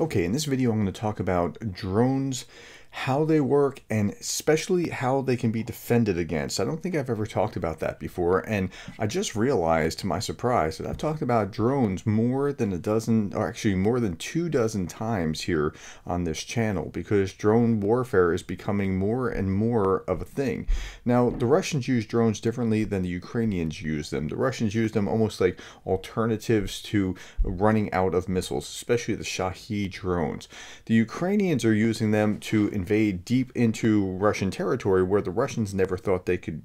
Okay, in this video I'm going to talk about drones, how they work, and especially how they can be defended against. I don't think I've ever talked about that before, and I just realized to my surprise that I've talked about drones more than a dozen, or actually more than 24 times here on this channel, because drone warfare is becoming more and more of a thing. Now, the Russians use drones differently than the Ukrainians use them. The Russians use them almost like alternatives to running out of missiles, especially the Shahed drones. The Ukrainians are using them to invade deep into Russian territory where the Russians never thought they could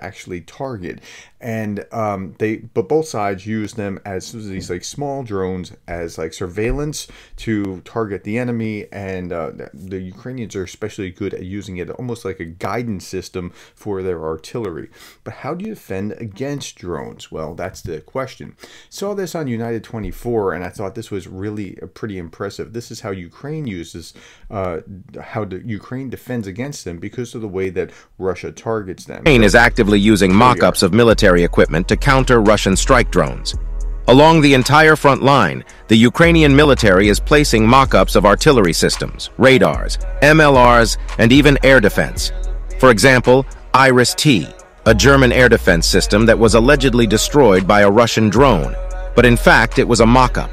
actually target, and but both sides use them as these like small drones as like surveillance to target the enemy, and the Ukrainians are especially good at using it almost like a guidance system for their artillery. But how do you defend against drones? Well, that's the question. Saw this on United 24, and I thought this was really pretty impressive. This is how Ukraine uses how Ukraine defends against them because of the way that Russia targets them. Ukraine is actively using mock-ups of military equipment to counter Russian strike drones. Along the entire front line, the Ukrainian military is placing mock-ups of artillery systems, radars, MLRs, and even air defense. For example, Iris-T, a German air defense system that was allegedly destroyed by a Russian drone, but in fact it was a mock-up.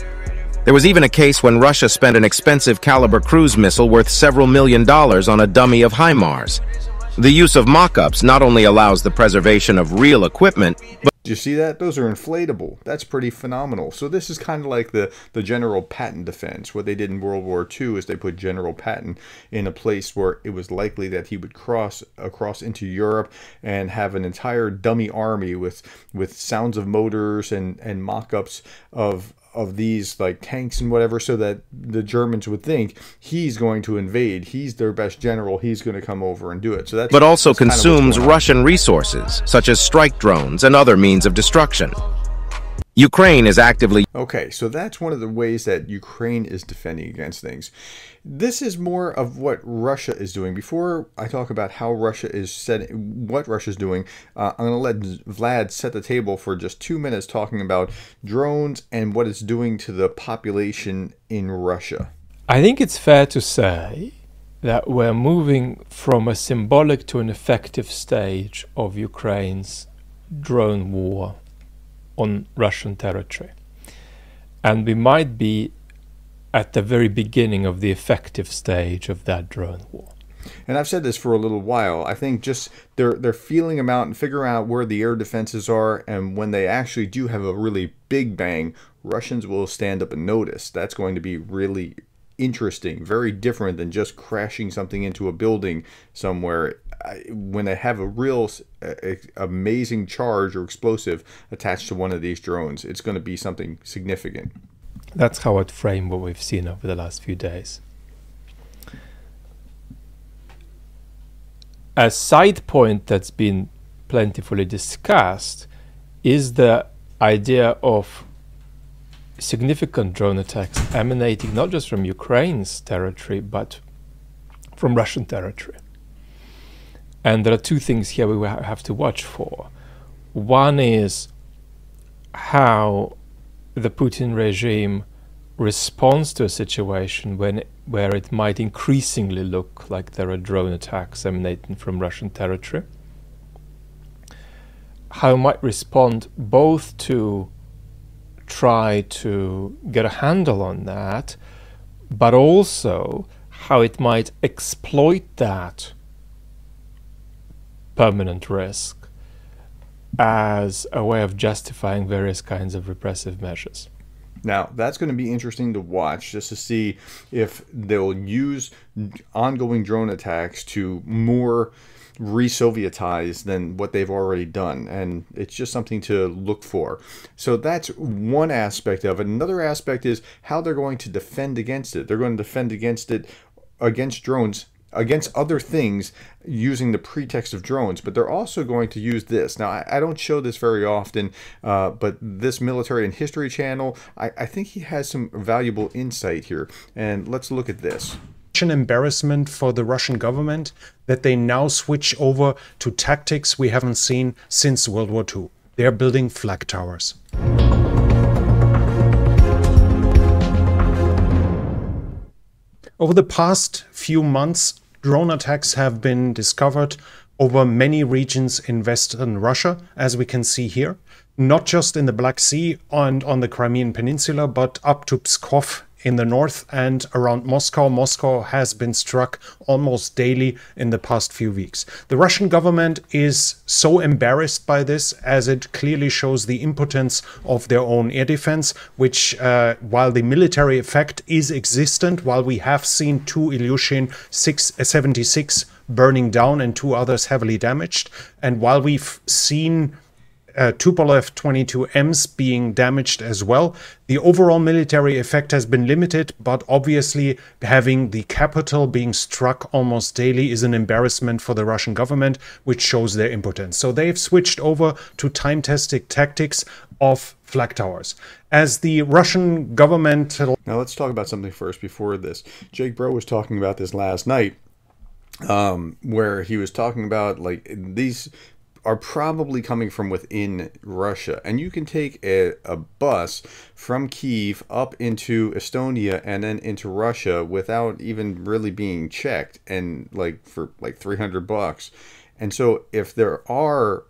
There was even a case when Russia spent an expensive caliber cruise missile worth several $1 million on a dummy of HIMARS. The use of mock-ups not only allows the preservation of real equipment, but do you see that? Those are inflatable. That's pretty phenomenal. So this is kind of like the General Patton defense. What they did in World War II is they put General Patton in a place where it was likely that he would cross across into Europe and have an entire dummy army with sounds of motors and mock-ups of these like tanks and whatever, so that the Germans would think he's going to invade, he's their best general, he's going to come over and do it. So that's but also consumes Russian resources such as strike drones and other means of destruction. Ukraine is actively... Okay, so that's one of the ways that Ukraine is defending against things. This is more of what Russia is doing. Before I talk about how Russia is what Russia is doing, I'm going to let Vlad set the table for just 2 minutes talking about drones and what it's doing to the population in Russia. I think it's fair to say that we're moving from a symbolic to an effective stage of Ukraine's drone war on Russian territory. And we might be at the very beginning of the effective stage of that drone war. And I've said this for a little while. I think just they're feeling them out and figuring out where the air defenses are, and when they actually do have a really big bang, Russians will stand up and notice. That's going to be really interesting, very different than just crashing something into a building somewhere. When they have a real amazing charge or explosive attached to one of these drones, it's going to be something significant. That's how I'd frame what we've seen over the last few days. A side point that's been plentifully discussed is the idea of significant drone attacks emanating not just from Ukraine's territory, but from Russian territory. And there are two things here we have to watch for. One is how the Putin regime responds to a situation where it might increasingly look like there are drone attacks emanating from Russian territory. How it might respond both to try to get a handle on that, but also how it might exploit that permanent risk as a way of justifying various kinds of repressive measures. Now, that's going to be interesting to watch, just to see if they'll use ongoing drone attacks to more re-Sovietize than what they've already done. And it's just something to look for. So that's one aspect of it. Another aspect is how they're going to defend against it. They're going to defend against it, against drones, against other things using the pretext of drones, but they're also going to use this. Now, I don't show this very often, but this Military and History channel, I think he has some valuable insight here. And let's look at this. An embarrassment for the Russian government that they now switch over to tactics we haven't seen since World War II. They're building flag towers. Over the past few months, drone attacks have been discovered over many regions in Western Russia, as we can see here. Not just in the Black Sea and on the Crimean Peninsula, but up to Pskov in the north and around Moscow. Moscow has been struck almost daily in the past few weeks. The Russian government is so embarrassed by this, as it clearly shows the impotence of their own air defense, which, while the military effect is existent, while we have seen two Ilyushin 76 burning down and two others heavily damaged, and while we've seen Tupolev 22Ms being damaged as well, the overall military effect has been limited, but obviously having the capital being struck almost daily is an embarrassment for the Russian government, which shows their impotence. So they've switched over to time-tested tactics of flag towers. As the Russian government... Now let's talk about something first before this. Jake Bro was talking about this last night, where he was talking about, like, these are probably coming from within Russia, and you can take a bus from Kyiv up into Estonia and then into Russia without even really being checked, and like for like $300. And so if there are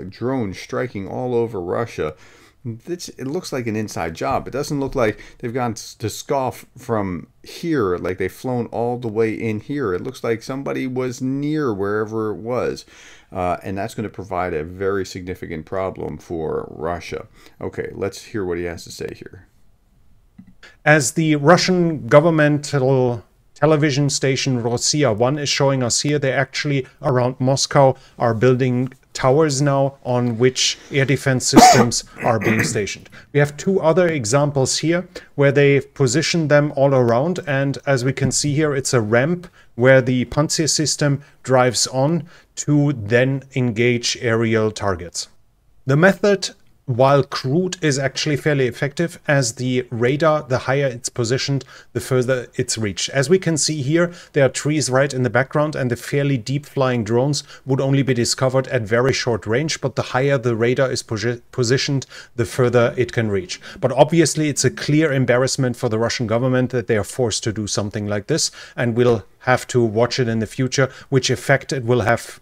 drones striking all over Russia, it looks like an inside job. It doesn't look like they've gone to Pskov from here, like they've flown all the way in here. It looks like somebody was near wherever it was. And that's going to provide a very significant problem for Russia. Okay, let's hear what he has to say here. As the Russian governmental television station Rossiya 1 is showing us here, they actually, around Moscow, are building towers now on which air defense systems are being stationed. We have two other examples here where they've positioned them all around, and as we can see here, it's a ramp where the Pantsir system drives on to then engage aerial targets. The method, while crude, is actually fairly effective, as the radar, the higher it's positioned, the further it's reached. As we can see here, there are trees right in the background, and the fairly deep flying drones would only be discovered at very short range, but the higher the radar is positioned, the further it can reach. But obviously it's a clear embarrassment for the Russian government that they are forced to do something like this, and we'll have to watch it in the future, which effect it will have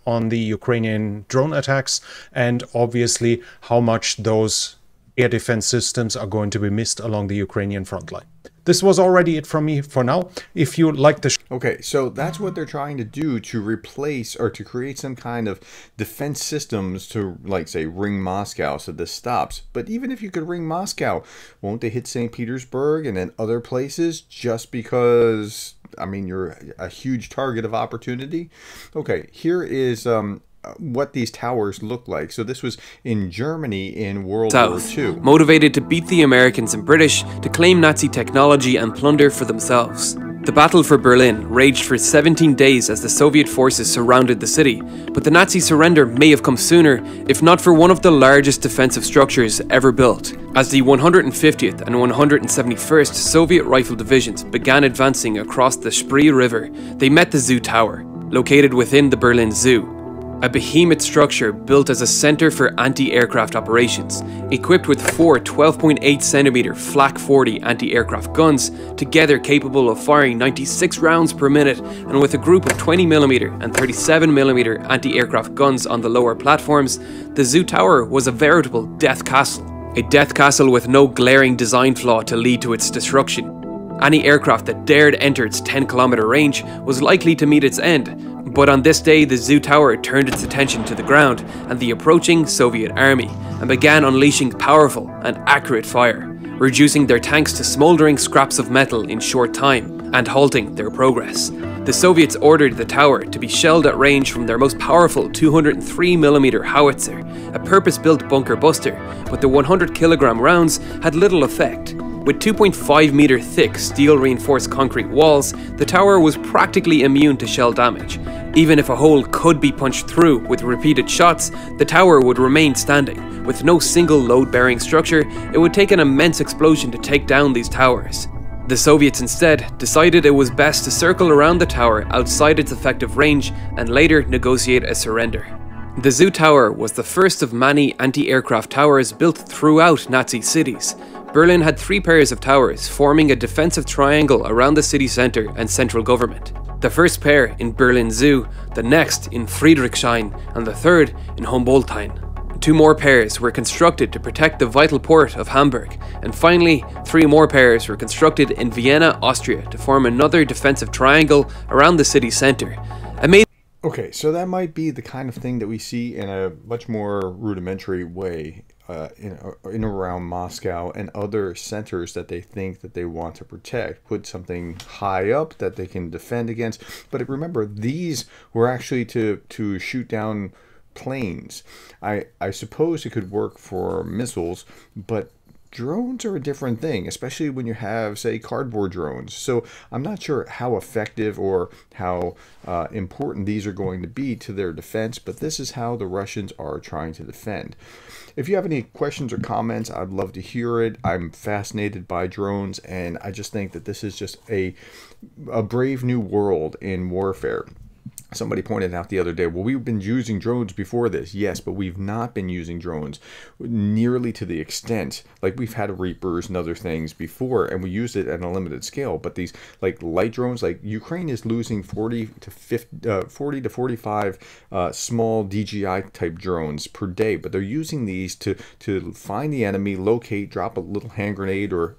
on the Ukrainian drone attacks, and obviously how much those air defense systems are going to be missed along the Ukrainian front line. This was already it from me for now. If you like the... Okay, so that's what they're trying to do, to replace or to create some kind of defense systems to, like, say, ring Moscow so this stops. But even if you could ring Moscow, won't they hit St. Petersburg and then other places just because, I mean, you're a huge target of opportunity? Okay, here is what these towers look like. So this was in Germany in World War II. Motivated to beat the Americans and British, to claim Nazi technology and plunder for themselves. The battle for Berlin raged for 17 days as the Soviet forces surrounded the city, but the Nazi surrender may have come sooner if not for one of the largest defensive structures ever built. As the 150th and 171st Soviet Rifle Divisions began advancing across the Spree River, they met the Zoo Tower, located within the Berlin Zoo. A behemoth structure built as a center for anti-aircraft operations, equipped with four 12.8cm Flak 40 anti-aircraft guns, together capable of firing 96 rounds per minute, and with a group of 20mm and 37mm anti-aircraft guns on the lower platforms, the Zoo Tower was a veritable death castle. A death castle with no glaring design flaw to lead to its destruction. Any aircraft that dared enter its 10km range was likely to meet its end, but on this day the Zoo Tower turned its attention to the ground and the approaching Soviet army, and began unleashing powerful and accurate fire, reducing their tanks to smouldering scraps of metal in short time, and halting their progress. The Soviets ordered the tower to be shelled at range from their most powerful 203mm howitzer, a purpose-built bunker buster, but the 100kg rounds had little effect. With 2.5-meter thick steel-reinforced concrete walls, the tower was practically immune to shell damage. Even if a hole could be punched through with repeated shots, the tower would remain standing. With no single load-bearing structure, it would take an immense explosion to take down these towers. The Soviets instead decided it was best to circle around the tower outside its effective range and later negotiate a surrender. The Zoo Tower was the first of many anti-aircraft towers built throughout Nazi cities, Berlin had 3 pairs of towers forming a defensive triangle around the city centre and central government. The first pair in Berlin Zoo, the next in Friedrichshain, and the third in Humboldthain. 2 more pairs were constructed to protect the vital port of Hamburg, and finally 3 more pairs were constructed in Vienna, Austria to form another defensive triangle around the city centre. Okay, so that might be the kind of thing that we see in a much more rudimentary way in around Moscow and other centers that they think that they want to protect. Put something high up that they can defend against. But remember, these were actually to shoot down planes. I suppose it could work for missiles, but drones are a different thing, especially when you have, say, cardboard drones. So I'm not sure how effective or how important these are going to be to their defense, but this is how the Russians are trying to defend. If you have any questions or comments, I'd love to hear it. I'm fascinated by drones, and I just think that this is just a brave new world in warfare. Somebody pointed out the other day, well, we've been using drones before this. Yes, but we've not been using drones nearly to the extent. Like, we've had Reapers and other things before, and we used it at a limited scale. But these, like, light drones, like, Ukraine is losing 40 to 45 small DJI-type drones per day. But they're using these to find the enemy, locate, drop a little hand grenade, or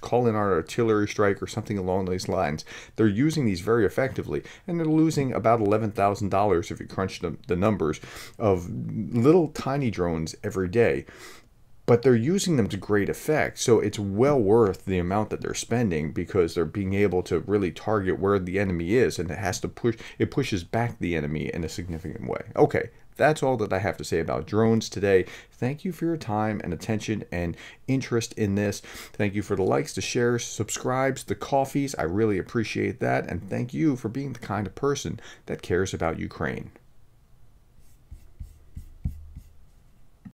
call in our artillery strike or something along those lines. They're using these very effectively, and they're losing about $11,000 if you crunch the numbers of little tiny drones every day. But they're using them to great effect, so it's well worth the amount that they're spending, because they're being able to really target where the enemy is, and it pushes back the enemy in a significant way. Okay, that's all that I have to say about drones today. Thank you for your time and attention and interest in this. Thank you for the likes, the shares, subscribes, the coffees. I really appreciate that. And thank you for being the kind of person that cares about Ukraine.